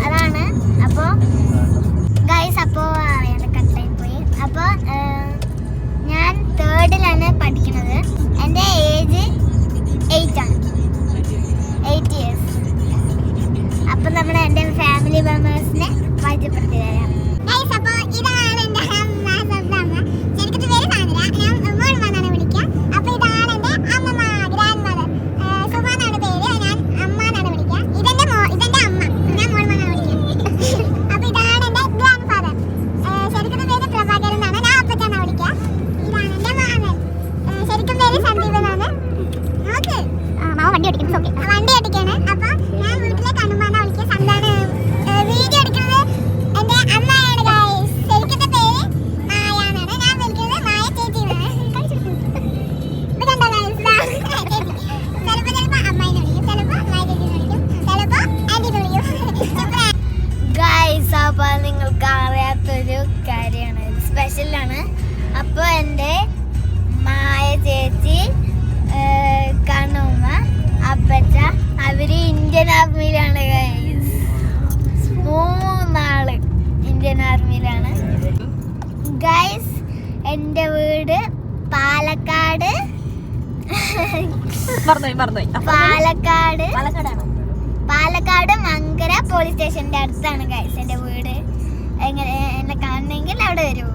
അതാണ്. അപ്പൊ ഗൈസ്, അപ്പോ കട്ടായി പോയി. അപ്പൊ ഞാൻ 3rd പഠിക്കുന്നത്. എൻ്റെ ഏജ് 8 ആണ്, 8 years. അപ്പൊ നമ്മുടെ എൻ്റെ ഫാമിലി മെമ്പേഴ്സിനെ പരിചയപ്പെടുത്തി തരാം. ഗൈസ്, അപ്പൊ ഇതാണ് എൻ്റെ അമ്മ. ശരിക്കും പേര് സാധന, ഞാൻ മോൾമ എന്നാണ് വിളിക്കുക. അപ്പൊ ഇതാണ് എൻ്റെ അമ്മമ്മ, ഗ്രാൻഡ് മദർ. സുമ എന്നാണ് പേര്, ഞാൻ അമ്മ എന്നാണ് വിളിക്കുക. ഇതെന്റെ അമ്മ, ഞാൻ മോൾമ എന്നാണ് വിളിക്കുക. അപ്പൊ ഇതാണ് എൻ്റെ ഗ്രാൻഡ് ഫാദർ. ശരിക്കും പേര് പ്രഭാകരൻ എന്നാണ്, ഞാൻ അപ്പച്ച എന്നാണ് വിളിക്കുക. ഇതാണ് എൻ്റെ മാമൻ, ശരിക്കും പേര് സന്ദീപ് എന്നാണ്. വണ്ടി ഓടിക്കാണ്. അപ്പൊ ഞാൻ വീട്ടിലെ കണ്ണുമ്മാന്നാ വിളിക്കുക. സന്താണ് വീഡിയോ എടുക്കുന്നത് എന്റെ അമ്മയാണ് ഗൈസ്. ശരിക്കും പേര് മായ എന്നാണ്, ഞാൻ വിളിക്കുന്നത് മായ ചേച്ചി എന്നാണ്. ഇത് കണ്ടോ ഗൈസ്, ചിലപ്പോ അമ്മായിനെ വിളിക്കും, ചിലപ്പോ മായ ചേച്ചി വിളിക്കും, ചിലപ്പോ ആന്റി വിളിക്കും ഗൈസ്. അപ്പൊ നിങ്ങൾക്ക് അറിയാത്തൊരു കാര്യമാണ്, സ്പെഷ്യലാണ്. അപ്പൊ എൻ്റെ മായ ചേച്ചി, കണ്ണുമ്മ, അപ്പച്ച അവര് ഇന്ത്യൻ ആർമിയിലാണ് ഗൈസ്. 3 ആള് ഇന്ത്യൻ ആർമിയിലാണ് ഗൈസ്. എൻ്റെ വീട് പാലക്കാട് മങ്കര പോലീസ് സ്റ്റേഷന്റെ അടുത്താണ് ഗൈസ് എൻ്റെ വീട്. എങ്ങനെ എന്നെ കാണണമെങ്കിൽ അവിടെ വരൂ.